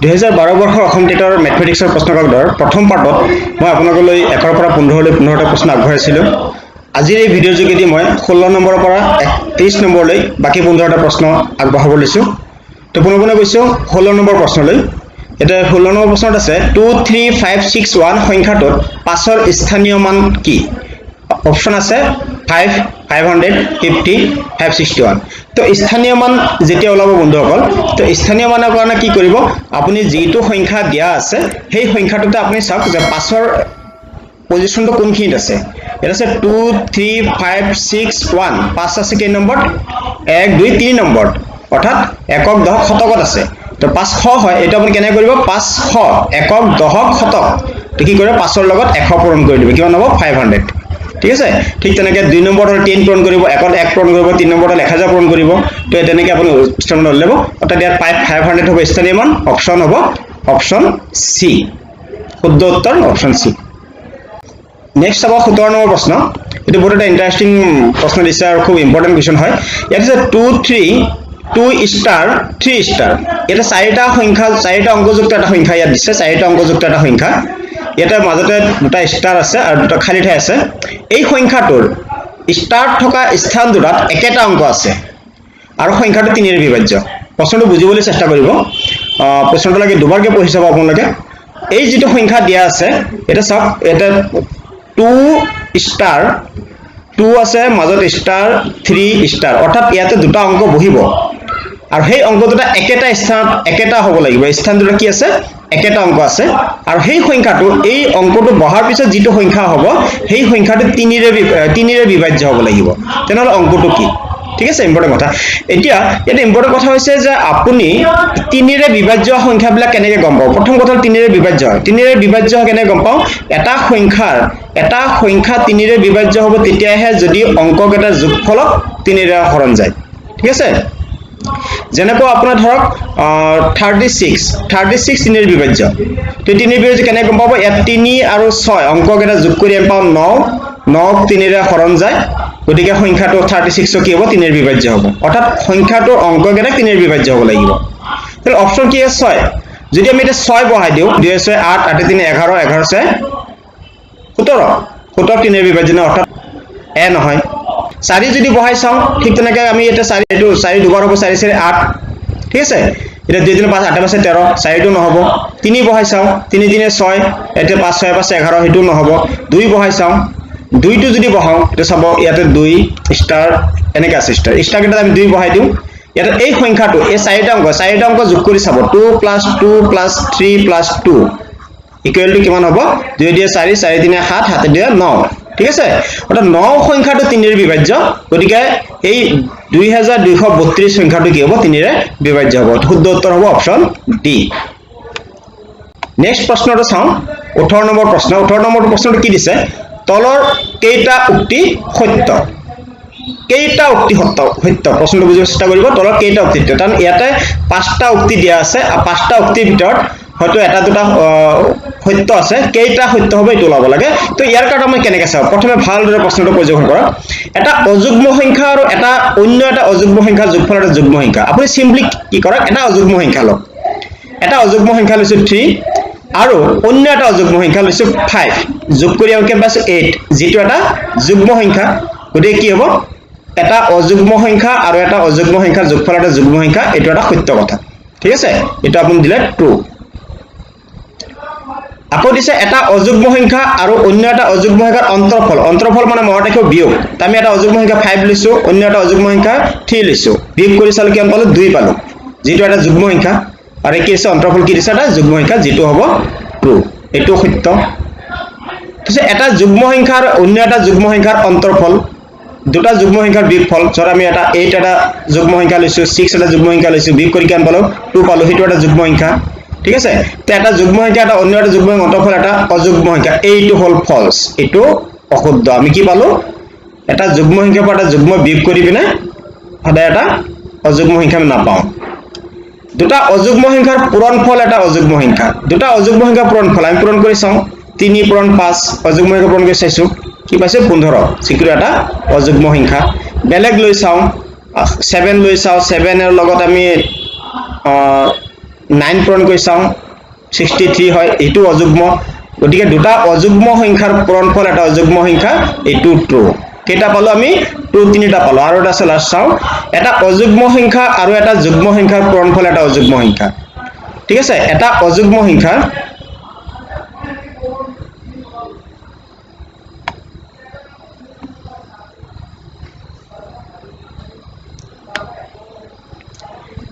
2012 বৰ্ষৰ অসম টেটৰ মেথমেটিক্সৰ প্ৰশ্নকাকতৰ প্ৰথম পাৰ্টত মই আপোনালোকলৈ 1 ৰ পৰা 15 লৈ 15টা প্ৰশ্ন আগবঢ়াইছিলোঁ। আজিৰ এই ভিডিঅ'ৰ যোগেদি মই 16 নম্বৰৰ পৰা 23 নম্বৰলৈ বাকি 15টা প্ৰশ্ন আগবঢ়াব লৈছোঁ। তো পুনৰবাৰ কৈছোঁ 16 নম্বৰ প্ৰশ্নলৈ। এটা 16 নম্বৰ প্ৰশ্নত আছে 23561 সংখ্যাটোত 5ৰ স্থানীয় মান কি? অপশন আছে 5, 500, 50, 561। তো স্থানীয় মান যেতিয়া ওলাব বন্ধুসকল, তো স্থানীয় মানৰ কাৰণে কি কৰিব, আপুনি যেটো সংখ্যা দিয়া আছে সেই সংখ্যাটোতে আপুনি চাওক যে 5ৰ পজিশনটো কোনখিনিত আছে। এটা আছে 2, 3, 5, 6, 1। 5 আছে কেই নম্বৰত? 1, 2, 3 নম্বৰত, অৰ্থাৎ একক দশক শতকত আছে। তো 500 হয়, এটা আপুনি কেনে কৰিব, 500 একক দশক শতক, তো কি কৰিব 5ৰ লগত 100 পূৰণ কৰি দিব, কিমান হ'ব 500। ঠিক আছে। ঠিক তেনেকৈ 2 নম্বৰত 10 পূৰণ কৰিব, 1ত 1 পূৰণ কৰিব, 3 নম্বৰত 1000 পূৰণ কৰিব। তো তেনেকৈ আপুনি স্থানীয় মান ল'ব, অৰ্থাৎ ইয়াত 500 হ'ব স্থানীয় মান। অপশন হ'ব অপশন সি, শুদ্ধ উত্তৰ অপশন সি। নেক্সট চাব 17 নম্বৰ প্ৰশ্ন। এইটো বহুত এটা ইণ্টাৰেষ্টিং প্ৰশ্ন দিছে আৰু খুব ইম্পৰ্টেণ্ট কুৱেশ্যন হয়। ইয়াত আছে 2, 3, 2 ষ্টাৰ 3 ষ্টাৰ। এটা 4টা সংখ্যা, 4টা অংকযুক্ত এটা সংখ্যা ইয়াত দিছে, 4টা অংকযুক্ত এটা সংখ্যা। ইয়াতে মাজতে দুটা ষ্টাৰ আছে আৰু দুটা খালী ঠাই আছে। এই সংখ্যাটোৰ ষ্টাৰ থকা স্থান দুটাত একেটা অংক আছে আৰু সংখ্যাটো 3ৰে বিভাজ্য। প্ৰশ্নটো বুজিবলৈ চেষ্টা কৰিব, প্ৰশ্নটোলৈকে দুবাৰকৈ পঢ়ি চাব আপোনালোকে। এই যিটো সংখ্যা দিয়া আছে, এটা চাওক, এটা 2 ষ্টাৰ 2 আছে, মাজত ষ্টাৰ 3 ষ্টাৰ, অৰ্থাৎ ইয়াতে দুটা অংক বহিব আৰু সেই অংক দুটা একেটা স্থানত একেটা হ'ব লাগিব। স্থান দুটা কি আছে, একেটা অংক আছে আৰু সেই সংখ্যাটো, এই অংকটো বহাৰ পিছত যিটো সংখ্যা হ'ব সেই সংখ্যাটো 3ৰে বিভাজ্য হ'ব লাগিব। তেনেহ'লে অংকটো কি? ঠিক আছে, ইম্পৰ্টেণ্ট কথা। এতিয়া ইয়াত ইম্পৰ্টেণ্ট কথা হৈছে যে আপুনি 3ৰে বিভাজ্য সংখ্যাবিলাক কেনেকৈ গম পাব। প্ৰথম কথা 3ৰে বিভাজ্য হয়। 3ৰে বিভাজ্য কেনেকৈ গম পাওঁ, এটা সংখ্যা 3ৰে বিভাজ্য হ'ব তেতিয়াহে যদি অংককেইটাৰ যোগফলক 3ৰে হৰণ যায়। ঠিক আছে। যেনেকৈ আপোনাৰ ধৰক 36 3ৰে বিভাজ্য। তো 3ৰে বিভাজ্য কেনেকৈ গম পাব, ইয়াত 3 আৰু 6 অংককেইটা যোগ কৰি আমি পাওঁ 9, 9ক 3ৰে হৰণ যায়, গতিকে সংখ্যাটো 36 কি হ'ব, 3ৰে বিভাজ্য হ'ব। অৰ্থাৎ সংখ্যাটোৰ অংককেইটা 3ৰে বিভাজ্য হ'ব লাগিব। তাহলে অপশন কি আছে 6। যদি আমি এটা 6 বহাই দিওঁ, 2 6 8, 8 3 11, 11 6 17, 17 3ৰে বিভাজ্য নহয়, অৰ্থাৎ এ নহয়। 4 যদি বহাই চাওঁ, ঠিক তেনেকৈ আমি এটা 4 দুবাৰ হ'ব, 4 4 8। ঠিক আছে। এতিয়া 2 3 5 8 5 13, 4টো নহ'ব। 3 বহাই চাওঁ, 3 3 6, এতিয়া 5 6 5 11, সেইটো নহ'ব। 2 বহাই চাওঁ, 2টো যদি বহাওঁ, এতিয়া চাব ইয়াতে 2 ষ্টাৰ এনেকৈ আছে, ষ্টাৰকেইটাত আমি 2 বহাই দিওঁ। ইয়াতে এই সংখ্যাটো, এই 4টা অংক যোগ কৰি চাব, 2 + 2 + 3 + 2 ইকুৱেল টু কিমান হ'ব, 2 দিয়ে 4, 4 3 7, 7 দিয়ে 9। ঠিক আছে। অৰ্থাৎ 9 সংখ্যাটো 3ৰে বিভাজ্য, গতিকে এই 2232 সংখ্যাটো কি হ'ব, 3ৰে বিভাজ্য হ'ব। শুদ্ধ উত্তৰ হ'ব অপশন ডি। নেক্সট প্ৰশ্নটো চাওঁ, 18 নম্বৰ প্ৰশ্ন। 18 নম্বৰ প্ৰশ্নটো কি দিছে, তলৰ কেইটা উক্তি সত্য? কেইটা উক্তি সত্য? প্ৰশ্নটো বুজিব চেষ্টা কৰিব, তলৰ কেইটা উক্তি সত্য। কাৰণ ইয়াতে 5টা উক্তি দিয়া আছে আৰু 5টা উক্তিৰ ভিতৰত হয়তো এটা দুটা সত্য আছে, কেইটা সত্য হ'ব এইটো ওলাব লাগে। তো ইয়াৰ কাৰণে আমি কেনেকৈ চাওঁ, প্ৰথমে ভালদৰে প্ৰশ্নটো পৰ্যবেক্ষণ কৰক। এটা অযুগ্ম সংখ্যা আৰু অন্য এটা অযুগ্ম সংখ্যা যোগফল এটা যুগ্ম সংখ্যা। আপুনি চিম্পলি কি কৰক, এটা অযুগ্ম সংখ্যা লওক, এটা অযুগ্ম সংখ্যা লৈছোঁ 3 আৰু অন্য এটা অযুগ্ম সংখ্যা লৈছোঁ 5, যোগ কৰি আমি পাইছোঁ 8, যিটো এটা যুগ্ম সংখ্যা। গতিকে কি হ'ব, এটা অযুগ্ম সংখ্যা আৰু এটা অযুগ্ম সংখ্যাৰ যোগফল এটা যুগ্ম সংখ্যা, এইটো এটা সত্য কথা। ঠিক আছে, এইটো আপুনি দিলে ট্ৰু। আকৌ দিছে এটা অযুগ্ম সংখ্যা আৰু অন্য এটা অযুগ্ম সংখ্যাৰ অন্তৰফল। অন্তৰফল মানে মনত ৰাখিব বিয়োগ। আমি এটা অযুগ্ম সংখ্যা 5 লৈছোঁ, অন্য এটা অযুগ্ম সংখ্যা 3 লৈছোঁ, বিয়োগ কৰি চালোঁ কিমান পালোঁ, 2 পালোঁ, যিটো এটা যুগ্ম সংখ্যা। আৰু কি আছে, অন্তৰফল কি দিছে, এটা যুগ্ম সংখ্যা, যিটো হ'ব ট্ৰু, এইটো সত্য। তাৰপিছত এটা যুগ্ম সংখ্যা আৰু অন্য এটা যুগ্ম সংখ্যাৰ অন্তৰফল, দুটা যুগ্ম সংখ্যাৰ বিয়োগফল। ধৰ আমি এটা 8 এটা যুগ্ম সংখ্যা লৈছোঁ, 6 এটা যুগ্ম সংখ্যা লৈছোঁ, বিয়োগ কৰি কিমান পালোঁ, 2 পালোঁ, সেইটো এটা যুগ্ম সংখ্যা। ঠিক আছে। তো এটা যুগ্ম সংখ্যা, এটা অন্য এটা যুগ্ম সংখ্যা অন্তৰফল এটা অযুগ্ম সংখ্যা, এইটো হ'ল ফলছ, এইটো অশুদ্ধ। আমি কি পালোঁ, এটা যুগ্ম সংখ্যাৰ পৰা এটা যুগ্ম বিয়োগ কৰি পিনে সদায় এটা অযুগ্ম সংখ্যা আমি নাপাওঁ। দুটা অযুগ্ম সংখ্যাৰ পূৰণফল এটা অযুগ্ম সংখ্যা, দুটা অযুগ্ম সংখ্যাৰ পূৰণফল আমি পূৰণ কৰি চাওঁ, 3 পূৰণ 5, অযুগ্ম সংখ্যা পূৰণ কৰি চাইছোঁ, কি পাইছোঁ 15, যিটো এটা অযুগ্ম সংখ্যা। বেলেগ লৈ চাওঁ, 7 লৈ চাওঁ, 7 লগত আমি 9 পূৰণ কৰি চাওঁ 63 হয় এইটো অযুগ্ম গতিকে দুটা অযুগ্ম সংখ্যাৰ পূৰণফল এটা অযুগ্ম সংখ্যা এইটো ট্ৰু কেটা পালো আমি ট্ৰু তিনিটা পালো আৰু এটা আছে লাষ্ট চাওঁ এটা অযুগ্ম সংখ্যা আৰু এটা যুগ্ম সংখ্যাৰ পূৰণফল এটা অযুগ্ম সংখ্যা ঠিক আছে এটা অযুগ্ম সংখ্যা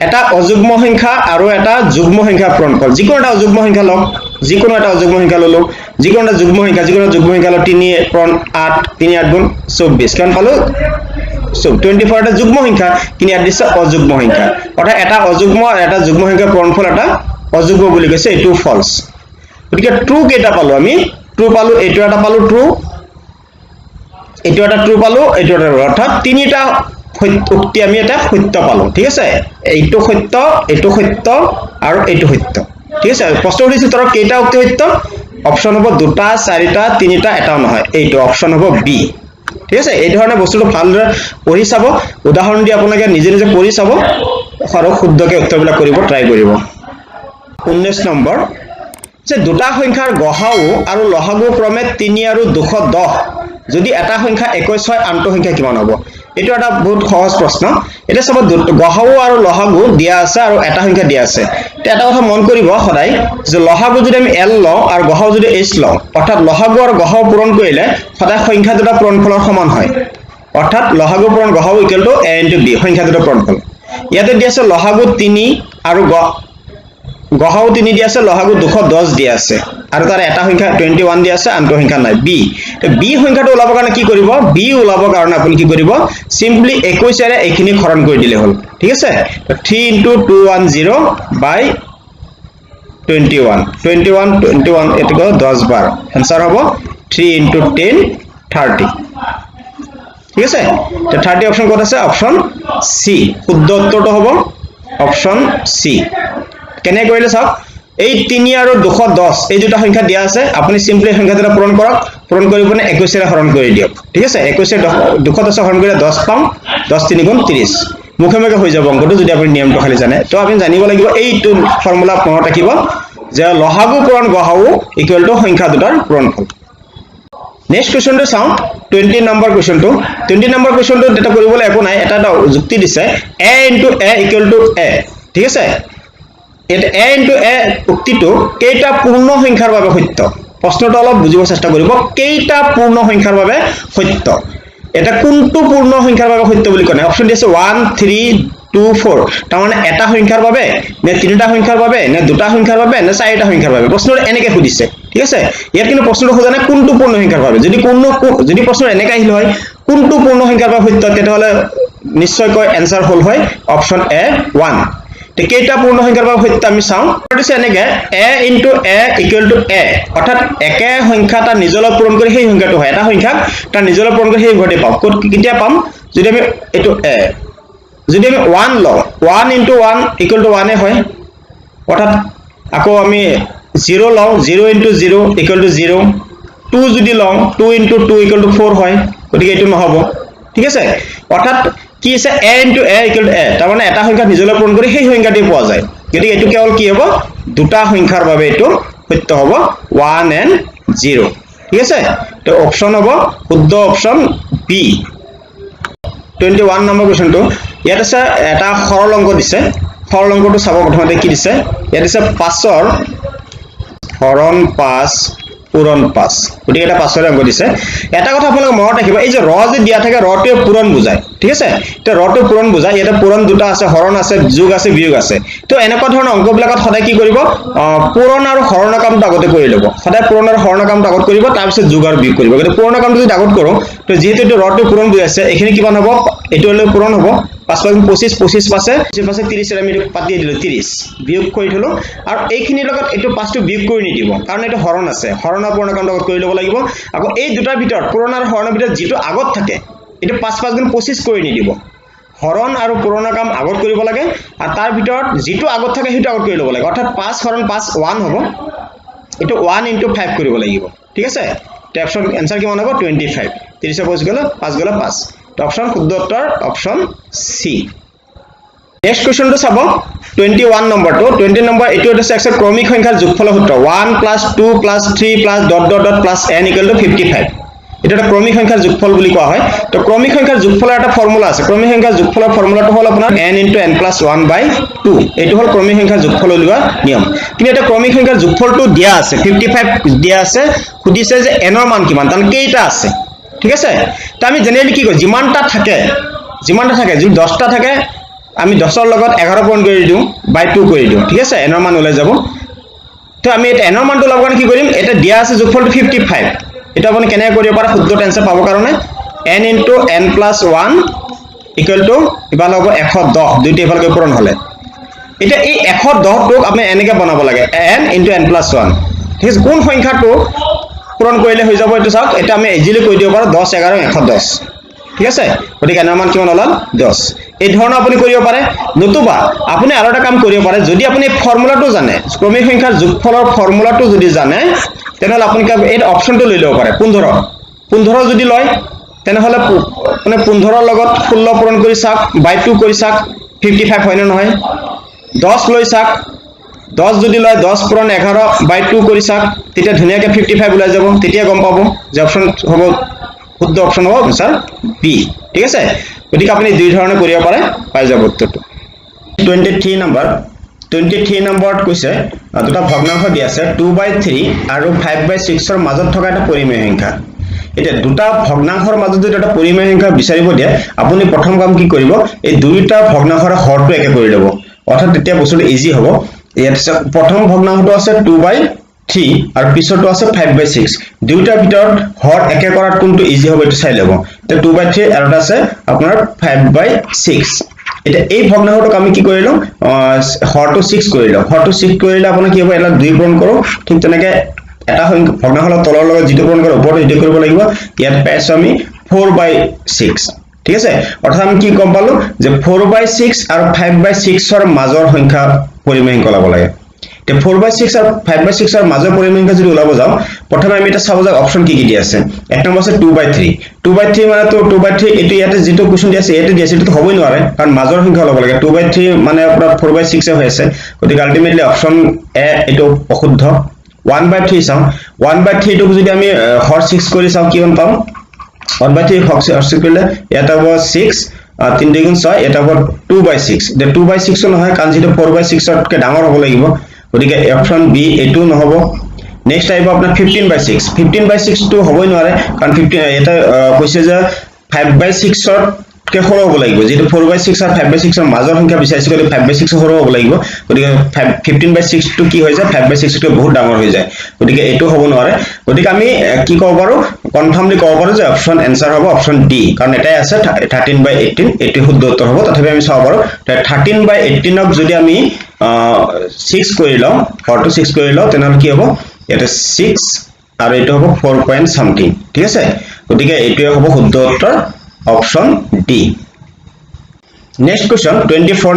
এটা অযুগ্ম সংখ্যা আৰু এটা যুগ্ম সংখ্যাৰ পূৰণফল যিকোনো এটা অযুগ্ম সংখ্যা লওক যিকোনো এটা অযুগ্ম সংখ্যা ললো যিকোনো এটা যুগ্ম সংখ্যা যিকোনো যুগ্ম সংখ্যা ল 3 পূৰণ 8 3 8 গুণ 24 কিমান পালো 24 এটা যুগ্ম সংখ্যা কিন্তু ইয়াত দিছে অযুগ্ম সংখ্যা অৰ্থাৎ এটা অযুগ্ম আৰু এটা যুগ্ম সংখ্যাৰ পূৰণফল এটা অযুগ্ম বুলি কৈছে এটো ফলস গতিকে ট্ৰু কেটা পালো আমি ট্ৰু পালো এটো এটা পালো ট্ৰু এটো এটা ট্ৰু পালো এটো এটা অৰ্থাৎ তিনিটা উক্তি আমি এটা সত্য পালো ঠিক আছে এইটো সত্য আৰু এইটো সত্য ঠিক আছে প্ৰশ্ন উত্তৰ তোৰ কেইটা উক্তি সত্য অপচন হ'ব দুটা চাৰিটা তিনিটা এটাও নহয় এইটো অপচন হ'ব বি ঠিক আছে এই ধৰণে বস্তুটো ভালদৰে পঢ়ি চাব উদাহৰণ দি আপোনালোকে নিজে নিজে পঢ়ি চাব আৰু শুদ্ধকৈ উত্তৰবিলাক কৰিব ট্ৰাই কৰিব 19 নম্বৰ যে দুটা সংখ্যাৰ গসাউ আৰু লসাগু ক্ৰমে 3 আৰু 210 যদি এটা সংখ্যা 21 হয় আনটো সংখ্যা কিমান হ'ব এটো এটা বহুত সহজ প্ৰশ্ন এটা সব গসাউ আৰু লসাগু দিয়া আছে আৰু এটা সংখ্যা দিয়া আছে তে এটা কথা মন কৰিব সদায় যে লসাগু যদি আমি l লওঁ আৰু গসাউ যদি h লওঁ অৰ্থাৎ লসাগু আৰু গসাউ পূৰণ কৰিলে সদায় সংখ্যা দুটা পূৰণফলৰ সমান হয় অৰ্থাৎ লসাগু পূৰণ গসাউ = a * b সংখ্যা দুটা পূৰণফল ইয়াতে দিয়া আছে লসাগু 3 আৰু গসাউ 3 দিয়া আছে লসাগু 210 দিয়া আছে আৰু তাৰ এটা সংখ্যা 21 দিয়া আছে আনটো সংখ্যা নাই b তে b সংখ্যাটো ওলাবৰ কাৰণে কি কৰিব b ওলাবৰ কাৰণে আপুনি কি কৰিব সিম্পলি 21 এৰে এইখিনি হৰণ কৰি দিলে হ'ল ঠিক আছে 3 * 210 by 21 এটো 10 বাৰ आंसर হ'ব 3 * 10 30 ঠিক আছে তে 30 অপচন ক'ত আছে অপচন সি শুদ্ধ উত্তৰটো হ'ব অপচন সি কেনে কৰিলে চাওক এই 3 আৰু 210 এই দুটা সংখ্যা দিয়া আছে আপুনি সিম্পলি সংখ্যা দুটা পূৰণ কৰক পূৰণ কৰি পনে 21 এৰে হৰণ কৰি দিয়ক ঠিক আছে 21 এ 210 হৰণ কৰিলে 10 পাম 10 3 গুণ 30 মুখেমুখে হৈ যাব অংকটো যদি আপুনি নিয়মটো খালি জানে তো আপুনি জানিব লাগিব এইটো ফৰ্মুলা মনত ৰাখিব যে লসাগু পূৰণ গসাউ = সংখ্যা দুটাৰ পূৰণফল নেক্সট কোৱেশ্চনটো চাও 20 নম্বৰ কোৱেশ্চনটো 20 নম্বৰ কোৱেশ্চনটো এটা কৰিবলৈ একো নাই এটা যুক্তি দিছে a * a = a ঠিক আছে এটা a * a উক্তিটো কেইটা পূৰ্ণ সংখ্যাৰ বাবে সত্য প্ৰশ্নটো অলপ বুজিব চেষ্টা কৰিব কেইটা পূৰ্ণ সংখ্যাৰ বাবে সত্য এটা কোনটো পূৰ্ণ সংখ্যাৰ বাবে সত্য বুলি কয় অপচন দিছে 1 3 2 4 তাৰ মানে এটা সংখ্যাৰ বাবে নে তিনিটা সংখ্যাৰ বাবে নে দুটা সংখ্যাৰ বাবে নে চাৰিটা সংখ্যাৰ বাবে প্ৰশ্নটো এনেকৈ সুধিছে ঠিক আছে ইয়াত কিন্তু প্ৰশ্নটো খোজা নাই কোনটো পূৰ্ণ সংখ্যাৰ বাবে যদি প্ৰশ্ন এনেকৈ আহিল হয় কোনটো পূৰ্ণ সংখ্যাৰ বাবে সত্য তেতিয়াহলে নিশ্চয়কৈ आंसर হল হয় অপচন এ 1 তে কেইটা পূৰ্ণ সংখ্যাৰ বাবে সত্য আমি চাও দিছে এনেকৈ a * a = a অৰ্থাৎ একে সংখ্যাটা নিজলৈ পূৰণ কৰি সেই সংখ্যাটো হয় এটা সংখ্যাক তাৰ নিজলৈ পূৰণ কৰি সেই সংখ্যাটো পাম কেতিয়া পাম যদি আমি এটো a যদি আমি 1 লওঁ 1 * 1 = 1 হয় অৰ্থাৎ আকৌ আমি 0 লওঁ 0 * 0 = 0 2 যদি লওঁ 2 * 2 = 4 হয় গতিকে এটো নহব ঠিক আছে অৰ্থাৎ কি আছে a * a = a তাৰ মানে এটা সংখ্যা নিজলৈ পূৰণ কৰি সেই সংখ্যাটি পোৱা যায় গতিকে এটো কেৱল কি হ'ব দুটা সংখ্যাৰ বাবে এটো সত্য হ'ব 1 and 0 ঠিক আছে তো অপচন হ'ব শুদ্ধ অপচন বি 21 নম্বৰ কোৱেশ্চনটো ইয়াত আছে এটা সৰল অংক দিছে সৰল অংকটো চাব প্ৰথমতে কি দিছে ইয়াত দিছে 5 ৰ হৰণ 5 পূৰণ 5 গতিকে এটা 5 ৰ অংক দিছে এটা কথা আপোনালোকে মনত ৰাখিব এই যে ৰ যে দিয়া থাকে ৰটোৱে পূৰণ বুজায় ঠিক আছে তে ৰটো পূৰণ বুজায় ইয়াতে পূৰণ দুটা আছে হৰণ আছে যোগ আছে বিয়োগ আছে তো এনেকুৱা ধৰণৰ অংকবিলাকত সদায় কি কৰিব পূৰণ আৰু হৰণৰ কামটো আগতে কৰি ল'ব সদায় পূৰণ আৰু হৰণৰ কামটো আগত কৰিব তাৰ পিছত যোগ আৰু বিয়োগ কৰিব গতিকে পূৰণৰ কামটো যদি আগত কৰো তো যেহেতু এটো ৰটো পূৰণ বুজাইছে এখিনি কিমান হ'ব এটো হলে পূৰণ হ'ব 5 * 25 25 পাছে 30 এৰ আমি পাতি দিলো 30 বিয়োগ কৰি থলো আৰু এইখিনিৰ লগত এটো 5টো বিয়োগ কৰি নিদিব কাৰণ এটো হৰণ আছে হৰণৰ পূৰণ কামটো আগত কৰি ল'ব লাগিব আকৌ এই দুটাৰ ভিতৰত পূৰণ আৰু হৰণৰ ভিতৰত যেটো আগত থাকে এটো 5 5 গুণ 25 কৰি নিদিব হৰণ আৰু পূৰণৰ কাম আগত কৰিব লাগে আৰু তাৰ ভিতৰত যেটো আগত থাকে হেটো আগত কৰি ল'ব লাগে অৰ্থাৎ 5 হৰণ 5 1 হ'ব এটো 1 * 5 কৰিব লাগিব ঠিক আছে তে অপচন आंसर কিমান হ'ব 25 30 পজ গলে 5 গলে 5 তো অপচন শুদ্ধ উত্তৰ অপচন সি নেক্সট কোৱেশ্চনটো চাব 21 নম্বৰটো 20 নম্বৰ এটো আছে ক্ৰমিক সংখ্যাৰ যোগফলৰ সূত্ৰ 1 + 2 + 3 + ... + n = 55 এটা এটা ক্ৰমিক সংখ্যাৰ যোগফল বুলি কোৱা হয় তো ক্ৰমিক সংখ্যাৰ যোগফলৰ এটা ফৰ্মুলা আছে ক্ৰমিক সংখ্যাৰ যোগফলৰ ফৰ্মুলাটো হ'ল আপোনাৰ n * n + 1/2 এটো হ'ল ক্ৰমিক সংখ্যাৰ যোগফল উলিওৱা নিয়ম কিন্তু এটা ক্ৰমিক সংখ্যাৰ যোগফলটো দিয়া আছে 55 দিয়া আছে খুদিছে যে n ৰ মান কিমান তান কেইটা আছে ঠিক আছে তো আমি জেনেৰেলি কি কই যিমানটা থাকে যদি 10টা থাকে আমি 10 ৰ লগত 11 পূৰণ কৰি দিও বাই 2 কৰি দিও ঠিক আছে n ৰ মান ওলাই যাব তো আমি এটা n ৰ মানটো লগাব কি কৰিম এটা দিয়া আছে যোগফলটো 55 এটা আপুনি কেনে কৰিব পাৰা শুদ্ধ টেন্সৰ পাব কাৰণে n * n + 1 = ইবাল হ'ব 110 দুইটা ইফালকৈ পূৰণ হলে এটা এই 110 টোক আমি এনেকে বনাব লাগে n * n + 1 ঠিক আছে কোন সংখ্যাটো পূৰণ কৰিলে হৈ যাব এটো চাওক এটা আমি ইজিলি কৈ দিব পাৰো 10 11 110 ঠিক আছে গতিকে n ৰ মান কিমান হল 10 এই ধৰণৰ আপুনি কৰিব পাৰে নতুবা আপুনি আৰু এটা কাম কৰিব পাৰে যদি আপুনি ফৰ্মুলাটো জানে ক্ৰমিক সংখ্যাৰ যোগফলৰ ফৰ্মুলাটো যদি জানে তেনেহলে আপুনি এই অপচনটো লৈ লব পাৰে 15 যদি লয় তেনেহলে মানে 15 ৰ লগত 16 পূৰণ কৰি চাওক বাই 2 কৰি চাওক 55 হয় না নহয় 10 লৈ চাওক 10 যদি লয় 10 পূৰণ 11 বাই 2 কৰি চাওক তেতিয়া ধুনিয়াকৈ 55 ওলাই যাব তেতিয়া গম পাব যে অপচন হ'ব শুদ্ধ অপচন হ'ব স্যার বি ঠিক আছে গতিকে আপুনি দুই ধৰণে কৰিব পাৰে পাই যাব উত্তৰটো 23 নম্বৰত কৈছে দুটা ভগ্নাংশ দিয়া আছে 2/3 আৰু 5/6 ৰ মাজত থকা এটা পৰিমেয় সংখ্যা এটা দুটা ভগ্নাংশৰ মাজত যদি এটা পৰিমেয় সংখ্যা বিচাৰিব দিয়ে আপুনি প্ৰথম কাম কি কৰিব এই দুইটা ভগ্নাংশৰ হৰটো একে কৰি ল'ব অৰ্থাৎ তেতিয়া বস্তুটো ইজি হ'ব ইয়াত প্ৰথম ভগ্নাংশটো আছে 2/3 আৰু পিছৰটো আছে 5/6 দুইটাৰ ভিতৰত হৰ একে কৰাত কোনটো ইজি হ'ব এটো চাই ল'ব তে 2/3 আৰু এটা আছে আপোনাৰ 5/6 এটা এই ভগ্নাংশটোক আমি কি কৰিলো হৰটো 6 কৰিলো হৰটো 6 কৰিলে আপুনি কি হ'ব এটা 2 পূৰণ কৰো ঠিক তেনেকে এটা ভগ্নাংশৰ তলৰ লগত যেটো পূৰণ কৰে ওপৰত যেটো কৰিব লাগিব ইয়াত পাইছো আমি 4/6 ঠিক আছে অৰ্থাৎ আমি কি গম পালো যে 4/6 আৰু 5/6 ৰ মাজৰ সংখ্যা পৰিমেয় সংখ্যা ওলাব লাগে তে 4/6 আৰু 5/6 ৰ মাজৰ পৰিমেয় সংখ্যা যদি ওলাব যাও প্ৰথমে আমি এটা চাব যাক অপচন কি কি দি আছে এক নম্বৰ আছে 2/3 মানে তো 2/3 এটো ইয়াতে যেটো কোৱেশ্চন দি আছে এটো দি আছে এটো হবই নোৱাৰে কাৰণ মাজৰ সংখ্যা ওলাব লাগে 2/3 মানে আপোনাৰ 4/6 হৈ আছে গতিকে আলটিমেটলি অপচন এ এটো অশুদ্ধ 1/3 চাও 1/3 টোক যদি আমি হৰ 6 কৰি চাও কিমান পাম 1/3 হৰ 6 কৰিলে এটা হ'ব 6 3 2 গুণ 6 এটা হ'ব 2/6 দে 2/6 নহয় কাৰণ যেটো 4/6 তকৈ ডাঙৰ হ'ব লাগিব গতিকে অপচন বি এটো নহব নেক্সট আহিব আপোনাৰ 15/6 টো হবই নোৱাৰে কাৰণ 15 এটা কৈছে যে 5/6 কে সৰু হ'ব লাগিব যেটো 4/6 আৰু 5/6 ৰ মাজৰ সংখ্যা বিচাৰিছে গতিকে 5/6 সৰু হ'ব লাগিব গতিকে 15/6 টো কি হৈ যায় 5/6 টো বহুত ডাঙৰ হৈ যায় গতিকে এটো হ'ব নোৱাৰে গতিকে আমি কি ক'ব পাৰো কনফাৰ্মলি ক'ব পাৰো যে অপচন এনসাৰ হ'ব অপচন ডি কাৰণ এটাই আছে 13/18 এটো শুদ্ধ উত্তৰ হ'ব তথাপি আমি চাব পাৰো 13/18 ক যদি আমি 6 কৰি লও হৰটো 6 কৰি লও তেনেহলে কি হ'ব এটা 6 আৰু এটো হ'ব 4 পইণ্ট সামথিং ঠিক আছে গতিকে এটোই হ'ব শুদ্ধ উত্তৰ অপচন ডি নেক্সট কোৱেশ্চন 24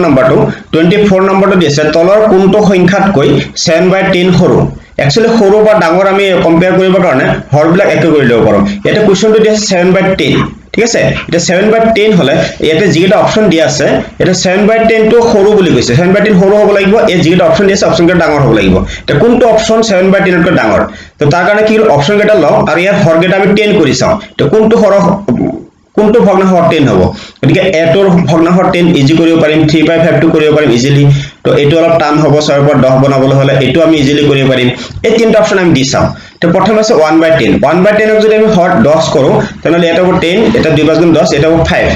নম্বৰটো দিছে তলৰ কোনটো সংখ্যাতকৈ 7/10 সৰু একচুয়ালি সৰু বা ডাঙৰ আমি কম্পেয়াৰ কৰিবৰ কাৰণে হৰবিলাক একে কৰি লব পাৰো এটা কোৱেশ্চনটো দিছে 7/10 ঠিক আছে এটা 7/10 হলে ইয়াতে যিটা অপচন দিয়া আছে এটা 7/10 টো সৰু বুলি কৈছে 7/10 সৰু হ'ব লাগিব এই যিটা অপচন দিয়া আছে অপচন কেইটা ডাঙৰ হ'ব লাগিব তে কোনটো অপচন 7/10 তকৈ ডাঙৰ তো তাৰ কাৰণে কি অপচন কেইটা লও আৰু ইয়াৰ হৰ কেইটা আমি 10 কৰি চাও তো কোনটো ভগ্নাংশ 10 হ'ব গতিকে এটোৰ ভগ্নাংশ 10 ইজি কৰিব পাৰিম 3/5 টো কৰিব পাৰিম ইজিলি তো এটো অলপ টান হ'ব 6 পৰা 10 বনাবলৈ হলে এটো আমি ইজিলি কৰিব পাৰিম এই তিনটা অপচন আমি দি চাও তো প্ৰথম আছে 1/10 1/10 ক যদি আমি হৰ 10 কৰো তেনলে এটা হ'ব 10 এটা 2 গুণ 10 এটা হ'ব 5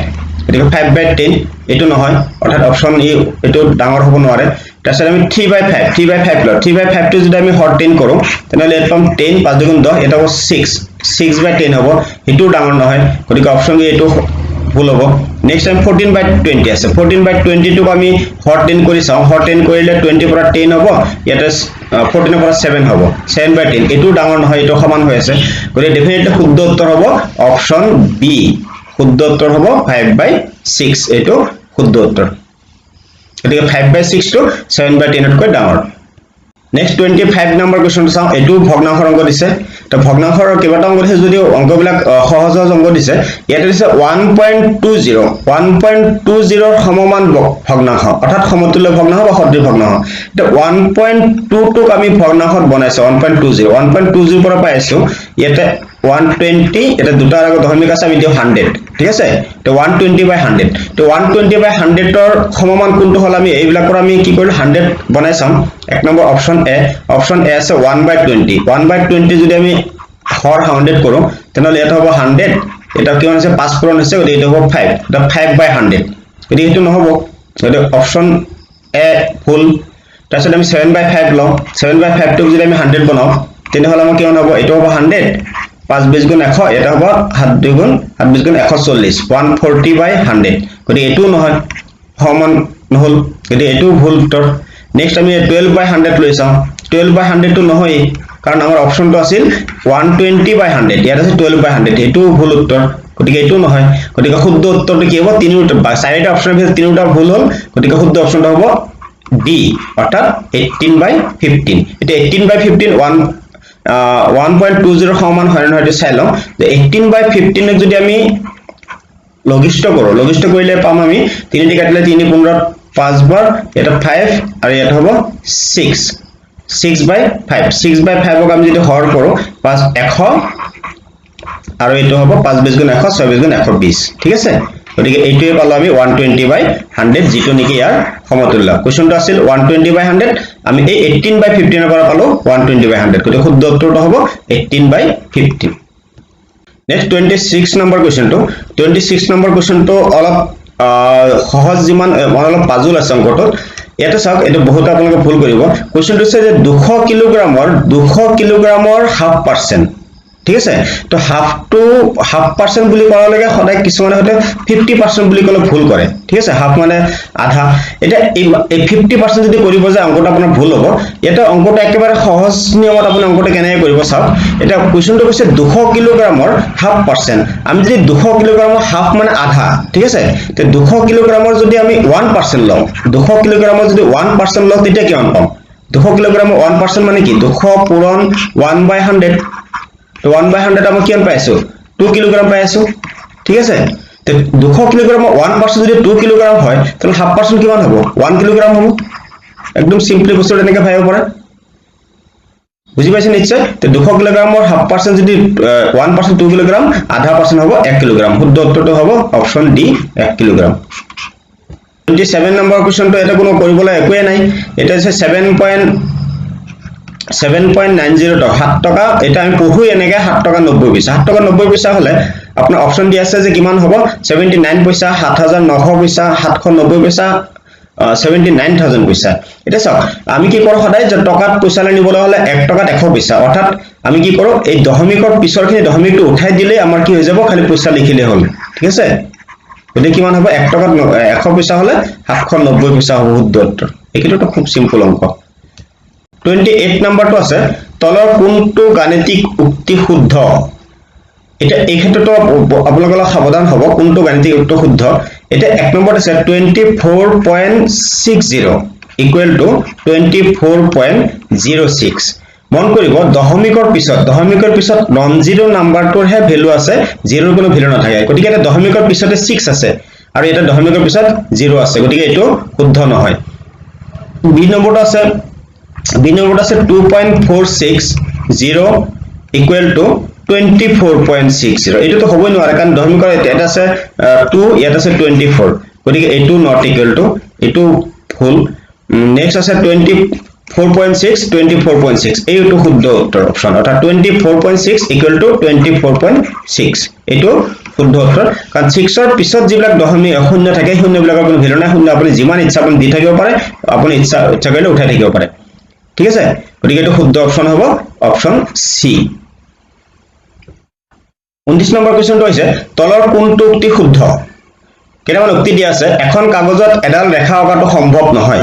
গতিকে 5/10 এটো নহয় অৰ্থাৎ অপচন ই এটো ডাঙৰ হ'ব নোৱাৰে তাৰছত আমি 3/5 লও 3/5 টো যদি আমি হৰ 10 কৰো তেনলে এটা পাম 10 5 গুণ 10 এটা হ'ব 6/10 হ'ব এটো ডাঙৰ নহয় গতিকে অপচন এ এটো ভুল হ'ব নেক্সট টাইম 14/20 আছে 14/20 টোক আমি হৰ 10 কৰি চাও হৰ 10 কৰিলে 20 পৰা 10 হ'ব ইয়াতে 14 পৰা 7 হ'ব 7/10 এটো ডাঙৰ নহয় এটো সমান হৈ আছে গতিকে ডেফিনেটলি শুদ্ধ উত্তৰ হ'ব অপচন বি শুদ্ধ উত্তৰ হ'ব 5/6 এটো শুদ্ধ উত্তৰ গতিকে 5/6 টো 7/10 তকৈ ডাঙৰ নেক্সট 25 নম্বৰ কোৱেশ্চনটো চাওঁ এটো ভগ্নাংশৰ অংক দিছে তো ভগ্নাংশৰ কেইবাটা অংক দিছে যদিও অংকবিলাক সহজ সহজ অংক দিছে ইয়াতে দিছে 1.20 ৰ সমমান ভগ্নাংশ অৰ্থাৎ সমতুল্য ভগ্নাংশ বা সদৃশ ভগ্নাংশ এটা 1.2 টোক আমি ভগ্নাংশত বনাইছো 1.20 পৰা পাইছো ইয়াতে 120 এটা দুটাৰ আগত দশমিক আছে আমি দিও 100 ঠিক আছে তো 120/100 তো 120/100 ৰ সমমান কোনটো হল আমি এইবিলাকৰ আমি কি কৰিলো 100 বনাই চাম এক নম্বৰ অপচন এ আছে 1/20 1/20 যদি আমি হৰ 100 কৰো তেনলে এটা হ'ব 100 এটা কিমান আছে 5 পূৰণ হৈছে গতি এটা হ'ব 5 এটা 5/100 গতি এটো নহব গতি অপচন এ ফুল তাৰছত আমি 7/5 লওঁ 7/5 টোক যদি আমি 100 বনাও তেনেহলে আমাৰ কিমান হ'ব এটো হ'ব 100 5 20 গুণ 100 এটা হ'ব 7 2 গুণ 7 20 গুণ 140 140/100 গতি এটো নহয় সমান নহল গতি এটো ভুল উত্তৰ নেক্সট আমি 12/100 লৈ চাওঁ 12/100 টো নহয় কাৰণ আমাৰ অপচনটো আছিল 120/100 ইয়াত আছে 12/100 এটো ভুল উত্তৰ গতিকে এটো নহয় গতিকে শুদ্ধ উত্তৰটো কি হ'ব তিনিটা চাৰিটা অপচনৰ ভিতৰত তিনিটা ভুল হ'ল গতিকে শুদ্ধ অপচনটো হ'ব ডি অৰ্থাৎ 18/15 এটা 18/15 1.20 সমান হয় নহয় এটা চাই লওঁ যে 18/15 ক যদি আমি লঘিষ্ঠ কৰিলে পাম আমি 3 দি কাটিলে 3 15 5 বাৰ এটা 5 আৰু এটা হ'ব 6 6/5 6/5 ক আমি যদি হৰ কৰো 5 100 আৰু এটো হ'ব 5 20 গুণ 100 6 20 গুণ 120 ঠিক আছে গতিকে এইটোৱে পালো আমি 120/100 যেটো নেকি ইয়াৰ সমতুল্য কোৱেশ্চনটো আছিল 120/100 আমি এই 18/15 ৰ পৰা পালো 120/100 গতিকে শুদ্ধ উত্তৰটো হ'ব 18/15 নেক্সট 26 নম্বৰ কোৱেশ্চনটো 26 নম্বৰ কোৱেশ্চনটো অলপ সহজ যিমান অলপ পাজুল আছে অংকটো এটা চাওক এটা বহুত আপোনালোকে ভুল কৰিব কোৱেশ্চনটো আছে যে 200 কিলোগ্ৰামৰ 0.5% ঠিক আছে তো হাফ পাৰ্সেন্ট বুলি কোৱাৰ লগে সদায় কিছুমানে হতে 50% বুলি কলে ভুল কৰে ঠিক আছে হাফ মানে আধা এটা এই 50% যদি কৰিব যায় অংকটো আপোনাৰ ভুল হ'ব এটা অংকটো একেবাৰে সহজ নিয়মত আপুনি অংকটো কেনেকৈ কৰিব চাওক এটা কোৱেশ্চনটো কৈছে 200 কিলোগ্ৰামৰ 0.5% আমি যদি 200 কিলোগ্ৰামৰ হাফ মানে আধা ঠিক আছে তে 200 কিলোগ্ৰামৰ যদি আমি 1% লওঁ 200 কিলোগ্ৰামৰ যদি 1% লওঁ তেতিয়া কিমান পাম 200 কিলোগ্ৰামৰ 1% মানে কি 200 পূৰণ 1/100 তো 1/100 আমি কিমান পাইছো 2 কিলোগ্ৰাম পাইছো ঠিক আছে তে 200 কিলোগ্ৰামৰ 1% যদি 2 কিলোগ্ৰাম হয় তাহলে 0.5% কিমান হ'ব 1 কিলোগ্ৰাম হ'ব একদম সিম্পলি বস্তু এনেকৈ ভাবিব পাৰে বুজি পাইছে নিশ্চয় তে 200 কিলোগ্ৰামৰ 0.5% যদি 1% 2 কিলোগ্ৰাম আধা পাৰ্সেন্ট হ'ব 1 কিলোগ্ৰাম শুদ্ধ উত্তৰটো হ'ব অপচন ডি 1 কিলোগ্ৰাম 27 নম্বৰ কোৱেশ্চনটো এটা কোনো কৰিবলৈ একোৱে নাই এটা আছে 7.90 টকা এটা আমি পঢ়ু এনেকৈ 7 টকা 90 পইচা 7 টকা 90 পইচা হলে আপোনাৰ অপচন দি আছে যে কিমান হ'ব 79 পইচা 7900 পইচা 790 পইচা 79000 পইচা এটা চাওক আমি কি কৰো সদায় যে টকাত পইচা নিবলৈ হলে 1 টকাত 100 পইচা অৰ্থাৎ আমি কি কৰো এই দশমিকৰ পিছৰখিনি দশমিকটো উঠাই দিলে আমাৰ কি হৈ যাব খালি পইচা লিখিলে হ'ল ঠিক আছে গতি কিমান হ'ব 1 টকাত 100 পইচা হলে 790 পইচা হ'ব শুদ্ধ উত্তৰ এইটো খুব সিম্পল অংক 28 নম্বৰটো আছে তলৰ কোনটো গাণিতিক উক্তি শুদ্ধ এটা এই ক্ষেত্ৰটো আপোনালোকৰ সাৱধান হ'ব কোনটো গাণিতিক উক্তি শুদ্ধ এটা এক নম্বৰত আছে 24.60 ইকুৱেল টু 24.06 মন কৰিব দশমিকৰ পিছত নন জিৰো নাম্বাৰটোৰ হে ভ্যালু আছে জিৰোৰ কোনো ভ্যালু নাথাকে গতিকে এটা দশমিকৰ পিছতে 6 আছে আৰু এটা দশমিকৰ পিছত 0 আছে গতিকে এটো শুদ্ধ নহয় বি নম্বৰটো আছে 2.460 equal to 24.60 এটো তো হবই নোৱাৰে কাৰণ দশমিকৰ এটা আছে 2 ইয়াত আছে 24 গতিকে এটো নট ইকুৱেল টু এটো ফুল নেক্সট আছে 24.6 এইটো শুদ্ধ উত্তৰ অপচন অৰ্থাৎ 24.6 equal to 24.6 এটো শুদ্ধ উত্তৰ কাৰণ 6 ৰ পিছত যিবিলাক দশমিক শূন্য থাকে শূন্যবিলাকৰ কোনো ভ্যালু নাই শূন্য আপুনি যিমান ইচ্ছা আপুনি দি থাকিব পাৰে আপুনি ইচ্ছা কৰিলে উঠাই থাকিব পাৰে ঠিক আছে গতিকে এটো শুদ্ধ অপচন হ'ব অপচন সি 19 নম্বৰ কোৱেশ্চনটো হৈছে তলৰ কোনটো উক্তি শুদ্ধ কেনেমান উক্তি দিয়া আছে এখন কাগজত এডাল ৰেখা অঁকাটো সম্ভৱ নহয়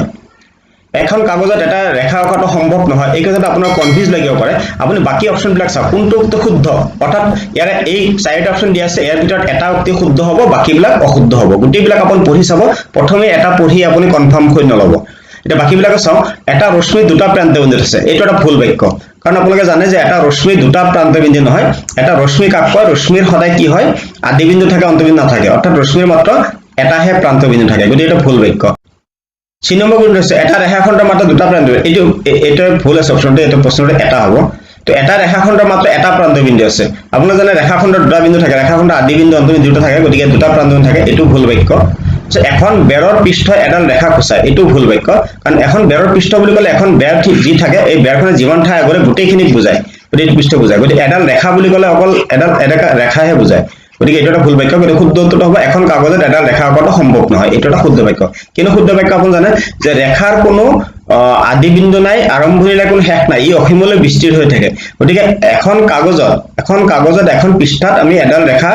এখন কাগজত এটা ৰেখা অঁকাটো সম্ভৱ নহয় এই কথাটো আপোনাৰ কনফিউজ লাগিব পাৰে আপুনি বাকি অপচন বিলাক চাওক কোনটো উক্তি শুদ্ধ অৰ্থাৎ ইয়াৰে এই চাৰিটা অপচন দিয়া আছে ইয়াৰ ভিতৰত এটা উক্তি শুদ্ধ হ'ব বাকি বিলাক অশুদ্ধ হ'ব গুটি বিলাক আপুনি পঢ়ি চাব প্ৰথমে এটা পঢ়ি আপুনি কনফাৰ্ম কৰি নলব এটা বাকিবিলাক চাওঁ এটা ৰশ্মি দুটা প্ৰান্তবিন্দুত আছে এইটো এটা ভুল বাক্য কাৰণ আপোনালোকে জানে যে এটা ৰশ্মি দুটা প্ৰান্তবিন্দু নহয় এটা ৰশ্মি কাক কয় ৰশ্মিৰ সদায় কি হয় আদিবিন্দু থাকে অন্তবিন্দু নাথাকে অৰ্থাৎ ৰশ্মিৰ মাত্ৰ এটাহে প্ৰান্তবিন্দু থাকে গতিকে এটা ভুল বাক্য 6 নম্বৰ গুণ হৈছে এটা ৰেখাখণ্ডৰ মাত্ৰ দুটা প্ৰান্তবিন্দু এইটো ভুল আছে অপচনটো এইটো প্ৰশ্নটো এটা হ'ব তো এটা ৰেখাখণ্ডৰ মাত্ৰ এটা প্ৰান্তবিন্দু আছে আপোনালোকে জানে ৰেখাখণ্ডৰ দুটা বিন্দু থাকে ৰেখাখণ্ডৰ আদিবিন্দু অন্তবিন্দু দুটা থাকে গতিকে দুটা প্ৰান্তবিন্দু থাকে এইটো ভুল বাক্য এখন বেৰৰ পৃষ্ঠ এডাল ৰেখা খোচায় এইটো ভুল বাক্য কাৰণ এখন বেৰৰ পৃষ্ঠ বুলি ক'লে এখন বেৰ যি থাকে এই বেৰখনে যিমান ঠাই আগৰে গোটেইখিনিক বুজায় গোটেই পৃষ্ঠ বুজায় গতিকে এডাল ৰেখা বুলি ক'লে অকল এডাল ৰেখাহে বুজায় গতিকে এইটো এটা ভুল বাক্য গতিকে শুদ্ধ উত্তৰটো হ'ব এখন কাগজত এডাল ৰেখা অঁকাটো সম্ভৱ নহয় এইটো এটা শুদ্ধ বাক্য কিন্তু শুদ্ধ বাক্য আপুনি জানে যে ৰেখাৰ কোনো আদিবিন্দু নাই আৰম্ভণি নাই কোনো শেষ নাই ই অসীমলৈ বিস্তৃত হৈ থাকে গতিকে এখন কাগজত এখন পৃষ্ঠাত আমি এডাল ৰেখা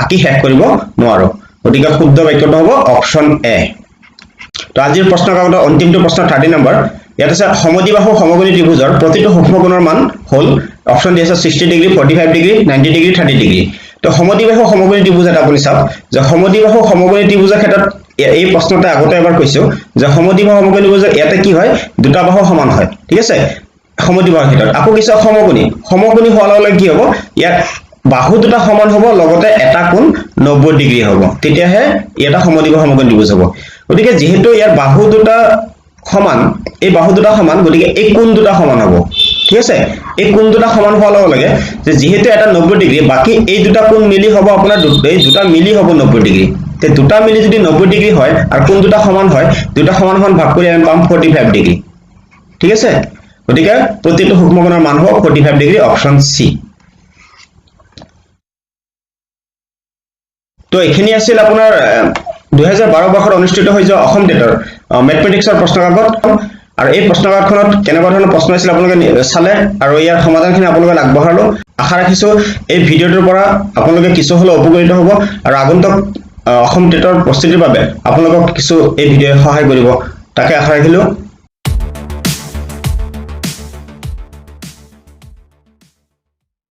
আঁকি শেষ কৰিব নোৱাৰো গতিকে শুদ্ধ বাক্যটো হ'ব অপচন এ তো আজিৰ প্ৰশ্ন কাকতৰ অন্তিমটো প্ৰশ্ন 30 নম্বৰ ইয়াত আছে সমদ্বিবাহু সমকোণী ত্ৰিভুজৰ প্ৰতিটো সূক্ষ্মকোণৰ মান হ'ল অপচন দি আছে 60 ডিগ্ৰী 45 ডিগ্ৰী 90 ডিগ্ৰী 30 ডিগ্ৰী তো সমদ্বিবাহু সমকোণী ত্ৰিভুজ এটা আপুনি চাওক যে সমদ্বিবাহু সমকোণী ত্ৰিভুজৰ ক্ষেত্ৰত এই প্ৰশ্নতে আগতে এবাৰ কৈছো যে সমদ্বিবাহু সমকোণী ত্ৰিভুজৰ ইয়াতে কি হয় দুটা বাহু সমান হয় ঠিক আছে সমদ্বিবাহুৰ ক্ষেত্ৰত আকৌ কিছু সমকোণী হোৱাৰ লগে কি হ'ব ইয়াত বাহু দুটা সমান হ'ব লগতে এটা কোণ 90 ডিগ্ৰী হ'ব তেতিয়াহে এটা সমদ্বিবাহু সমকোণী ত্ৰিভুজ হ'ব গতিকে যেহেতু ইয়াৰ বাহু দুটা সমান এই বাহু দুটা সমান গতিকে এই কোণ দুটা সমান হ'ব ঠিক আছে এই কোণ দুটা সমান হোৱাৰ লগে যে যেহেতু এটা 90 ডিগ্ৰী বাকি এই দুটা কোণ মিলি হ'ব আপোনাৰ এই দুটা মিলি হ'ব 90 ডিগ্ৰী তে দুটা মিলি যদি 90 ডিগ্ৰী হয় আৰু কোণ দুটা সমান হয় দুটা সমান ভাগ কৰি আমি পাম 45 ডিগ্ৰী ঠিক আছে গতিকে প্ৰতিটো সূক্ষ্মকোণৰ মান হ'ব 45 ডিগ্ৰী অপচন সি তো এখিনি আছিল আপোনাৰ 2012 বৰ্ষত অনুষ্ঠিত হৈ যোৱা অসম টেটৰ মেথমেটিক্সৰ প্ৰশ্নকাকত আৰু এই প্ৰশ্নকাকতখনত কেনেকুৱা ধৰণৰ প্ৰশ্ন আছিল আপোনালোকে চালে আৰু ইয়াৰ সমাধানখিনি আপোনালোকে আগবঢ়ালো আশা ৰাখিছো এই ভিডিঅ'টোৰ পৰা আপোনালোকে কিছু হলেও উপকৃত হ'ব আৰু আগন্তুক অসম টেটৰ প্ৰস্তুতিৰ বাবে আপোনালোকক কিছু এই ভিডিঅ'ই সহায় কৰিব তাকে আশা ৰাখিলো